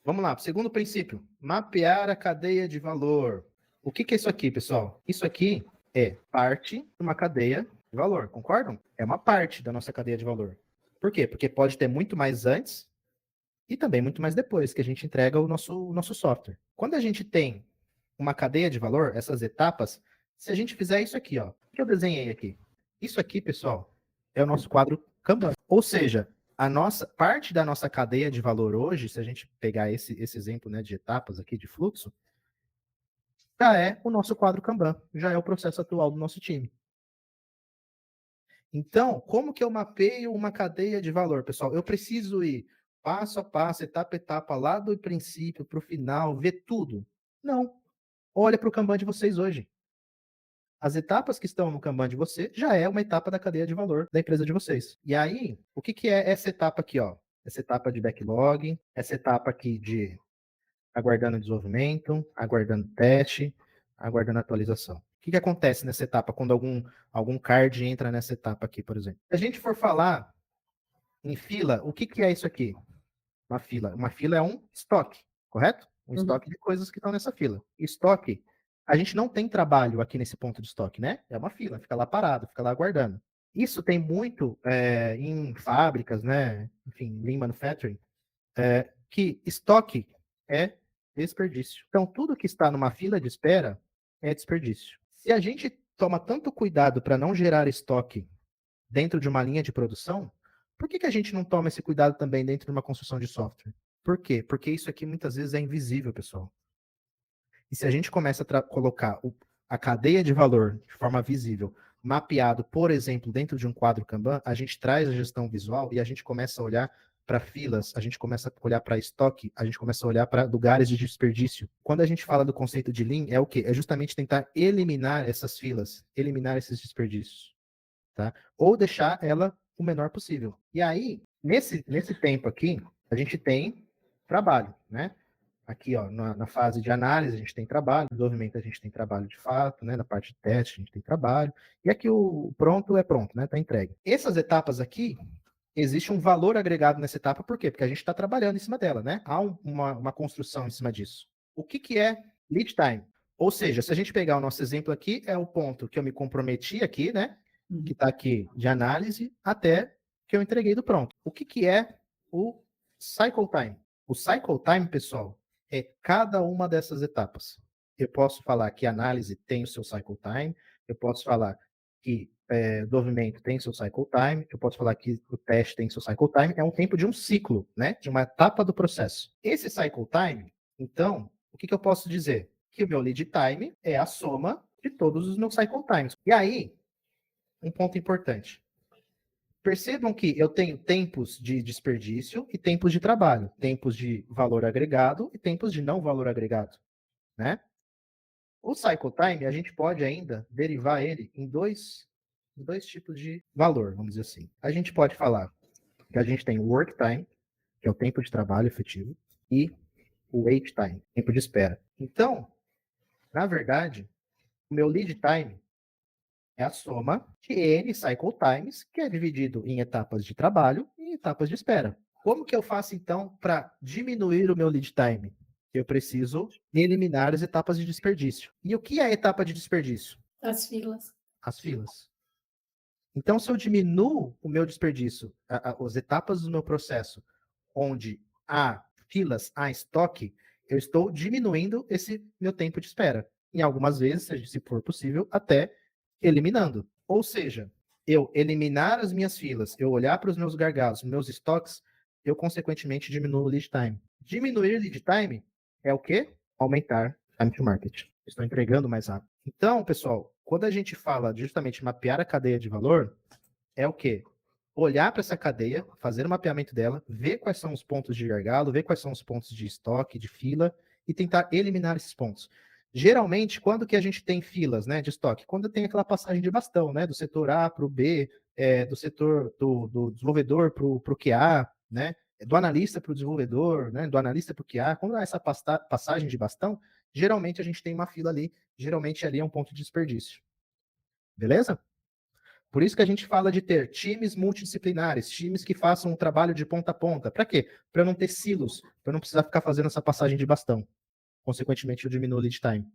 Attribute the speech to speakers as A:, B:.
A: Vamos lá, segundo princípio, mapear a cadeia de valor. O que é isso aqui, pessoal? Isso aqui é parte de uma cadeia de valor, concordam? É uma parte da nossa cadeia de valor. Por quê? Porque pode ter muito mais antes e também muito mais depois que a gente entrega o nosso software. Quando a gente tem uma cadeia de valor, essas etapas, se a gente fizer isso aqui, ó, que eu desenhei aqui. Isso aqui, pessoal, é o nosso quadro Kanban. Ou seja, a nossa parte da nossa cadeia de valor hoje, se a gente pegar esse exemplo, né, de etapas aqui de fluxo, já é o nosso quadro Kanban, já é o processo atual do nosso time. Então, como que eu mapeio uma cadeia de valor, pessoal? Eu preciso ir passo a passo, etapa a etapa, lá do princípio para o final, ver tudo? Não. Olha para o Kanban de vocês hoje. As etapas que estão no Kanban de você já é uma etapa da cadeia de valor da empresa de vocês. E aí, o que é essa etapa aqui, ó? Essa etapa de backlog, essa etapa aqui de aguardando desenvolvimento, aguardando teste, aguardando atualização. O que acontece nessa etapa quando algum card entra nessa etapa aqui, por exemplo? Se a gente for falar em fila, o que é isso aqui? Uma fila. Uma fila é um estoque, correto? Um estoque de coisas que estão nessa fila. Estoque, a gente não tem trabalho aqui nesse ponto de estoque, né? É uma fila, fica lá parado, fica lá aguardando. Isso tem muito em fábricas, né? Enfim, Lean Manufacturing, que estoque é desperdício. Então, tudo que está numa fila de espera é desperdício. Se a gente toma tanto cuidado para não gerar estoque dentro de uma linha de produção, por que a gente não toma esse cuidado também dentro de uma construção de software? Por quê? Porque isso aqui muitas vezes é invisível, pessoal. E se a gente começa a colocar a cadeia de valor de forma visível, mapeado, por exemplo, dentro de um quadro Kanban, a gente traz a gestão visual e a gente começa a olhar para filas, a gente começa a olhar para estoque, a gente começa a olhar para lugares de desperdício. Quando a gente fala do conceito de Lean, é o quê? É justamente tentar eliminar essas filas, eliminar esses desperdícios, tá? Ou deixar ela o menor possível. E aí, nesse tempo aqui, a gente tem trabalho, né? Aqui, ó, na fase de análise, a gente tem trabalho, no desenvolvimento a gente tem trabalho de fato, né? Na parte de teste, a gente tem trabalho. E aqui o pronto é pronto, né? Está entregue. Essas etapas aqui, existe um valor agregado nessa etapa, por quê? Porque a gente está trabalhando em cima dela, né? Há uma construção em cima disso. O que é lead time? Ou seja, se a gente pegar o nosso exemplo aqui, é o ponto que eu me comprometi aqui, né? Que está aqui de análise, até que eu entreguei do pronto. O que é o cycle time? O cycle time, pessoal, é cada uma dessas etapas. Eu posso falar que a análise tem o seu cycle time, eu posso falar que desenvolvimento tem seu cycle time, eu posso falar que o teste tem seu cycle time, é um tempo de um ciclo, né? De uma etapa do processo. Esse cycle time, então, o que eu posso dizer? Que o meu lead time é a soma de todos os meus cycle times. E aí, um ponto importante. Percebam que eu tenho tempos de desperdício e tempos de trabalho, tempos de valor agregado e tempos de não valor agregado, né? O cycle time, a gente pode ainda derivar ele em dois tipos de valor, vamos dizer assim. A gente pode falar que a gente tem o work time, que é o tempo de trabalho efetivo, e o wait time, tempo de espera. Então, na verdade, o meu lead time é a soma de N cycle times, que é dividido em etapas de trabalho e etapas de espera. Como que eu faço, então, para diminuir o meu lead time? Eu preciso eliminar as etapas de desperdício. E o que é a etapa de desperdício?
B: As filas.
A: As filas. Então, se eu diminuo o meu desperdício, as etapas do meu processo, onde há filas, há estoque, eu estou diminuindo esse meu tempo de espera. Em algumas vezes, se for possível, até eliminando. Ou seja, eu eliminar as minhas filas, eu olhar para os meus gargalos, meus estoques, eu consequentemente diminuo o lead time. Diminuir lead time é o quê? Aumentar time to market. Estou entregando mais rápido. Então, pessoal, quando a gente fala de justamente mapear a cadeia de valor, é o quê? Olhar para essa cadeia, fazer o mapeamento dela, ver quais são os pontos de gargalo, ver quais são os pontos de estoque, de fila, e tentar eliminar esses pontos. Geralmente, quando que a gente tem filas, né, de estoque? Quando tem aquela passagem de bastão, né, do setor A para o B, do setor do desenvolvedor para o QA, né, do analista para o desenvolvedor, né, do analista para o QA. Quando há essa passagem de bastão, geralmente a gente tem uma fila ali, geralmente ali é um ponto de desperdício. Beleza? Por isso que a gente fala de ter times multidisciplinares, times que façam um trabalho de ponta a ponta. Para quê? Para não ter silos, para não precisar ficar fazendo essa passagem de bastão. Consequentemente, eu diminuo o lead time.